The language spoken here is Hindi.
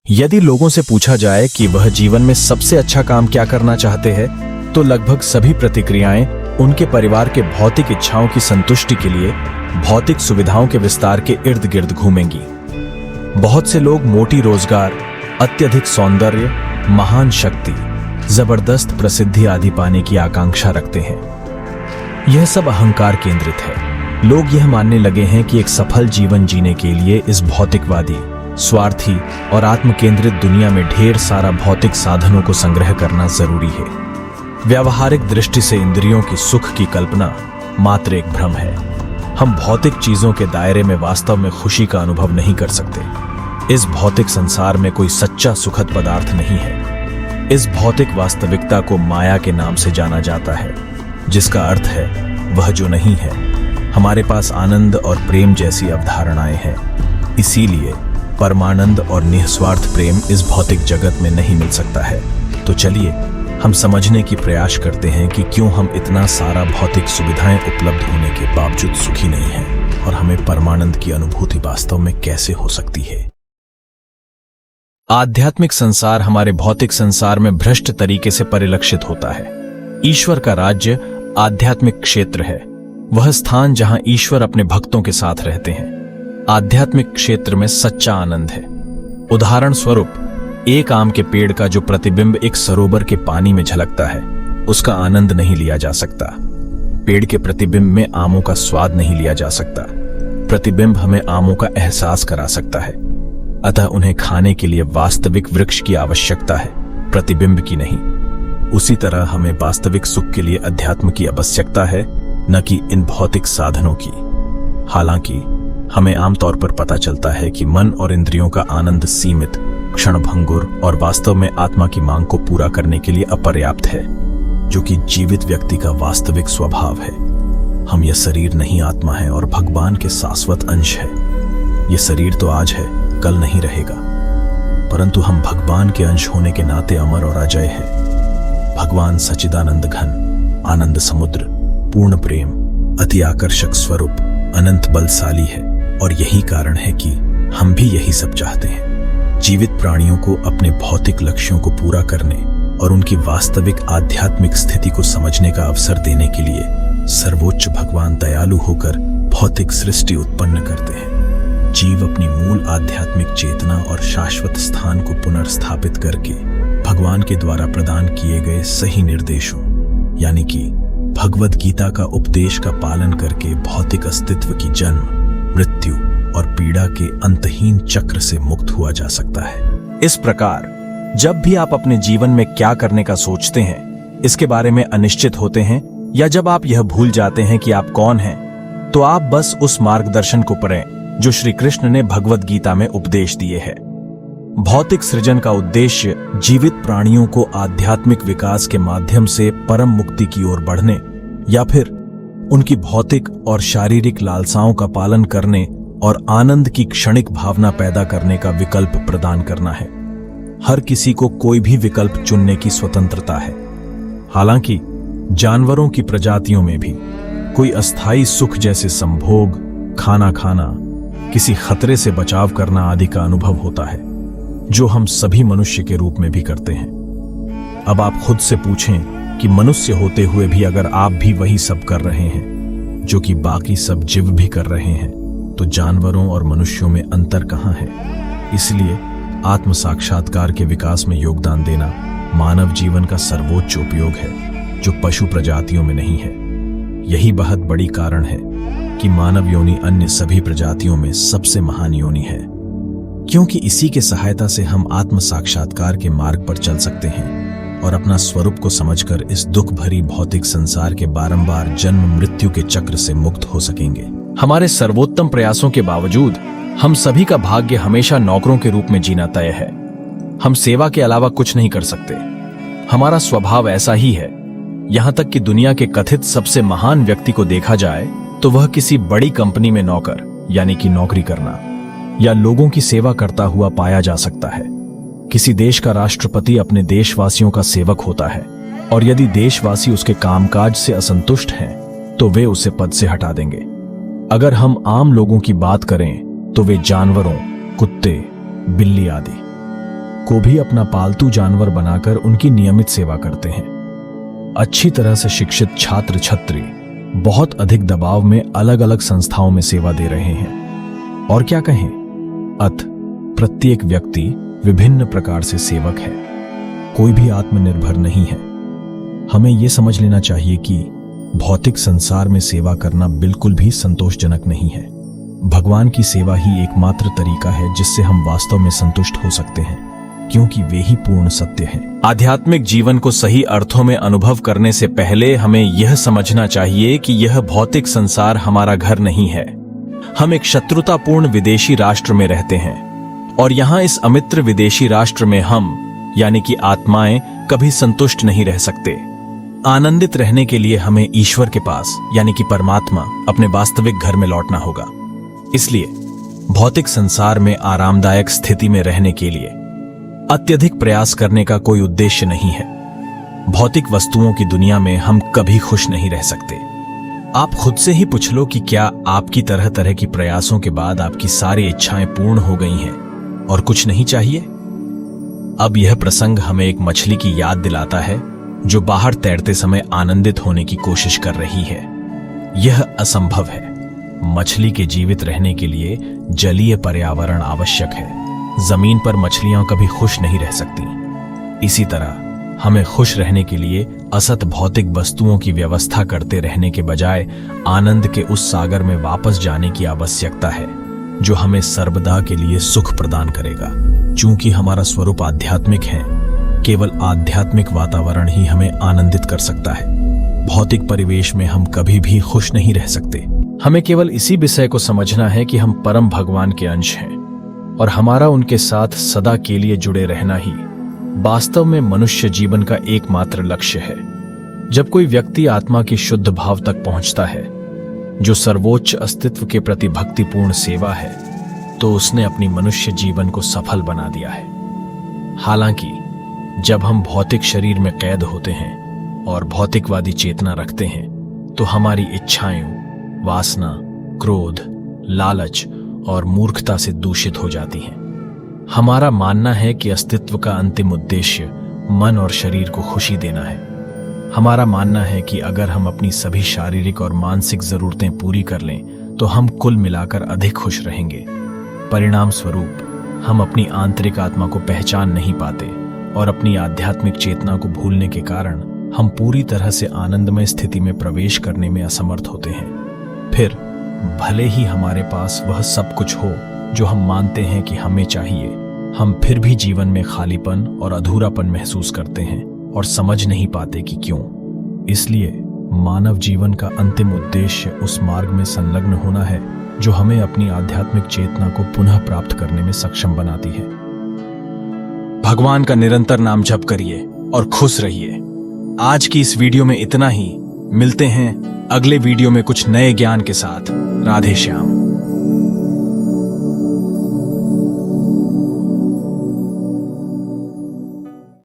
यदि लोगों से पूछा जाए कि वह जीवन में सबसे अच्छा काम क्या करना चाहते हैं, तो लगभग सभी प्रतिक्रियाएं उनके परिवार के भौतिक इच्छाओं की संतुष्टि के लिए भौतिक सुविधाओं के विस्तार के इर्द गिर्द घूमेंगी। बहुत से लोग मोटी रोजगार, अत्यधिक सौंदर्य, महान शक्ति, जबरदस्त प्रसिद्धि आदि पाने की आकांक्षा रखते हैं। यह सब अहंकार केंद्रित है। लोग यह मानने लगे हैं कि एक सफल जीवन जीने के लिए इस भौतिकवादी, स्वार्थी और आत्मकेंद्रित दुनिया में ढेर सारा भौतिक साधनों को संग्रह करना जरूरी है। व्यावहारिक दृष्टि से इंद्रियों की सुख की कल्पना मात्र एक भ्रम है। हम भौतिक चीजों के दायरे में वास्तव में खुशी का अनुभव नहीं कर सकते। इस भौतिक संसार में कोई सच्चा सुखद पदार्थ नहीं है। इस भौतिक वास्तविकता को माया के नाम से जाना जाता है, जिसका अर्थ है वह जो नहीं है। हमारे पास आनंद और प्रेम जैसी अवधारणाएं हैं, इसीलिए परमानंद और निस्वार्थ प्रेम इस भौतिक जगत में नहीं मिल सकता है। तो चलिए हम समझने की प्रयास करते हैं कि क्यों हम इतना सारा भौतिक सुविधाएं उपलब्ध होने के बावजूद सुखी नहीं हैं और हमें परमानंद की अनुभूति वास्तव में कैसे हो सकती है। आध्यात्मिक संसार हमारे भौतिक संसार में भ्रष्ट तरीके से परिलक्षित होता है। ईश्वर का राज्य आध्यात्मिक क्षेत्र है, वह स्थान जहां ईश्वर अपने भक्तों के साथ रहते हैं। आध्यात्मिक क्षेत्र में सच्चा आनंद है। उदाहरण स्वरूप, एक आम के पेड़ का जो प्रतिबिंब एक सरोवर के पानी में झलकता है, उसका आनंद नहीं लिया जा सकता। पेड़ के प्रतिबिंब में आमों का स्वाद नहीं लिया जा सकता। प्रतिबिंब हमें आमों का एहसास करा सकता है, अतः उन्हें खाने के लिए वास्तविक वृक्ष की आवश्यकता है, प्रतिबिंब की नहीं। उसी तरह हमें वास्तविक सुख के लिए अध्यात्म की आवश्यकता है, न कि इन भौतिक साधनों की। हालांकि हमें आमतौर पर पता चलता है कि मन और इंद्रियों का आनंद सीमित, क्षणभंगुर और वास्तव में आत्मा की मांग को पूरा करने के लिए अपर्याप्त है, जो कि जीवित व्यक्ति का वास्तविक स्वभाव है। हम यह शरीर नहीं आत्मा है और भगवान के शाश्वत अंश है। यह शरीर तो आज है, कल नहीं रहेगा, परंतु हम भगवान के अंश होने के नाते अमर और अजय है। भगवान सच्चिदानंद घन, आनंद समुद्र, पूर्ण प्रेम, अति आकर्षक स्वरूप, अनंत बलशाली है और यही कारण है कि हम भी यही सब चाहते हैं। जीवित प्राणियों को अपने भौतिक लक्ष्यों को पूरा करने और उनकी वास्तविक आध्यात्मिक स्थिति को समझने का अवसर देने के लिए सर्वोच्च भगवान दयालु होकर भौतिक सृष्टि उत्पन्न करते हैं। जीव अपनी मूल आध्यात्मिक चेतना और शाश्वत स्थान को पुनर्स्थापित करके भगवान के द्वारा प्रदान किए गए सही निर्देशों, यानी कि भगवद गीता का उपदेश का पालन करके भौतिक अस्तित्व की जन्म, मृत्यु और पीड़ा के अंतहीन चक्र से मुक्त हुआ जा सकता है। इस प्रकार जब भी आप अपने जीवन में क्या करने का सोचते हैं, इसके बारे में अनिश्चित होते हैं, या जब आप यह भूल जाते हैं कि आप कौन हैं, तो आप बस उस मार्गदर्शन को पढ़ें जो श्री कृष्ण ने भगवद गीता में उपदेश दिए हैं। भौतिक सृजन का उद्देश्य जीवित प्राणियों को आध्यात्मिक विकास के माध्यम से परम मुक्ति की ओर बढ़ने या फिर उनकी भौतिक और शारीरिक लालसाओं का पालन करने और आनंद की क्षणिक भावना पैदा करने का विकल्प प्रदान करना है। हर किसी को कोई भी विकल्प चुनने की स्वतंत्रता है। हालांकि जानवरों की प्रजातियों में भी कोई अस्थायी सुख जैसे संभोग, खाना खाना, किसी खतरे से बचाव करना आदि का अनुभव होता है, जो हम सभी मनुष्य के रूप में भी करते हैं। अब आप खुद से पूछें कि मनुष्य होते हुए भी अगर आप भी वही सब कर रहे हैं जो कि बाकी सब जीव भी कर रहे हैं, तो जानवरों और मनुष्यों में अंतर कहाँ है? इसलिए आत्म साक्षात्कार के विकास में योगदान देना मानव जीवन का सर्वोच्च उपयोग है, जो पशु प्रजातियों में नहीं है। यही बहुत बड़ी कारण है कि मानव योनि अन्य सभी प्रजातियों में सबसे महान योनि है, क्योंकि इसी के सहायता से हम आत्म साक्षात्कार के मार्ग पर चल सकते हैं और अपना स्वरूप को समझकर इस दुख भरी भौतिक संसार के बारंबार जन्म मृत्यु के चक्र से मुक्त हो सकेंगे। हमारे सर्वोत्तम प्रयासों के बावजूद हम सभी का भाग्य हमेशा नौकरों के रूप में जीना तय है। हम सेवा के अलावा कुछ नहीं कर सकते। हमारा स्वभाव ऐसा ही है। यहां तक कि दुनिया के कथित सबसे महान व्यक्ति को देखा जाए तो वह किसी बड़ी कंपनी में नौकर यानी कि नौकरी करना या लोगों की सेवा करता हुआ पाया जा सकता है। किसी देश का राष्ट्रपति अपने देशवासियों का सेवक होता है और यदि देशवासी उसके कामकाज से असंतुष्ट हैं तो वे उसे पद से हटा देंगे। अगर हम आम लोगों की बात करें तो वे जानवरों, कुत्ते, बिल्ली आदि। को भी अपना पालतू जानवर बनाकर उनकी नियमित सेवा करते हैं। अच्छी तरह से शिक्षित छात्र छात्री बहुत अधिक दबाव में अलग अलग संस्थाओं में सेवा दे रहे हैं। और क्या कहें, प्रत्येक व्यक्ति विभिन्न प्रकार से सेवक है, कोई भी आत्मनिर्भर नहीं है। हमें यह समझ लेना चाहिए कि भौतिक संसार में सेवा करना बिल्कुल भी संतोषजनक नहीं है। भगवान की सेवा ही एकमात्र तरीका है जिससे हम वास्तव में संतुष्ट हो सकते हैं, क्योंकि वे ही पूर्ण सत्य हैं। आध्यात्मिक जीवन को सही अर्थों में अनुभव करने से पहले हमें यह समझना चाहिए कि यह भौतिक संसार हमारा घर नहीं है। हम एक शत्रुतापूर्ण विदेशी राष्ट्र में रहते हैं और यहाँ इस अमित्र विदेशी राष्ट्र में हम यानी कि आत्माएं कभी संतुष्ट नहीं रह सकते। आनंदित रहने के लिए हमें ईश्वर के पास यानी कि परमात्मा अपने वास्तविक घर में लौटना होगा। इसलिए भौतिक संसार में आरामदायक स्थिति में रहने के लिए अत्यधिक प्रयास करने का कोई उद्देश्य नहीं है। भौतिक वस्तुओं की दुनिया में हम कभी खुश नहीं रह सकते। आप खुद से ही पूछ लो कि क्या आपकी तरह तरह की प्रयासों के बाद आपकी सारी इच्छाएं पूर्ण हो गई हैं और कुछ नहीं चाहिए? अब यह प्रसंग हमें एक मछली की याद दिलाता है जो बाहर तैरते समय आनंदित होने की कोशिश कर रही है। यह असंभव है। मछली के जीवित रहने के लिए जलीय पर्यावरण आवश्यक है। जमीन पर मछलियां कभी खुश नहीं रह सकती। इसी तरह हमें खुश रहने के लिए असत भौतिक वस्तुओं की व्यवस्था करते रहने के बजाय आनंद के उस सागर में वापस जाने की आवश्यकता है जो हमें सर्वदा के लिए सुख प्रदान करेगा। चूंकि हमारा स्वरूप आध्यात्मिक है, केवल आध्यात्मिक वातावरण ही हमें आनंदित कर सकता है। भौतिक परिवेश में हम कभी भी खुश नहीं रह सकते। हमें केवल इसी विषय को समझना है कि हम परम भगवान के अंश हैं और हमारा उनके साथ सदा के लिए जुड़े रहना ही वास्तव में मनुष्य जीवन का एकमात्र लक्ष्य है। जब कोई व्यक्ति आत्मा की शुद्ध भाव तक पहुंचता है, जो सर्वोच्च अस्तित्व के प्रति भक्तिपूर्ण सेवा है, तो उसने अपनी मनुष्य जीवन को सफल बना दिया है। हालांकि जब हम भौतिक शरीर में कैद होते हैं और भौतिकवादी चेतना रखते हैं, तो हमारी इच्छाएं, वासना, क्रोध, लालच और मूर्खता से दूषित हो जाती हैं। हमारा मानना है कि अस्तित्व का अंतिम उद्देश्य मन और शरीर को खुशी देना है। हमारा मानना है कि अगर हम अपनी सभी शारीरिक और मानसिक जरूरतें पूरी कर लें तो हम कुल मिलाकर अधिक खुश रहेंगे। परिणाम स्वरूप हम अपनी आंतरिक आत्मा को पहचान नहीं पाते और अपनी आध्यात्मिक चेतना को भूलने के कारण हम पूरी तरह से आनंदमय स्थिति में प्रवेश करने में असमर्थ होते हैं। फिर भले ही हमारे पास वह सब कुछ हो जो हम मानते हैं कि हमें चाहिए, हम फिर भी जीवन में खालीपन और अधूरापन महसूस करते हैं और समझ नहीं पाते कि क्यों। इसलिए मानव जीवन का अंतिम उद्देश्य उस मार्ग में संलग्न होना है जो हमें अपनी आध्यात्मिक चेतना को पुनः प्राप्त करने में सक्षम बनाती है। भगवान का निरंतर नाम जप करिए और खुश रहिए। आज की इस वीडियो में इतना ही। मिलते हैं अगले वीडियो में कुछ नए ज्ञान के साथ। राधे श्याम।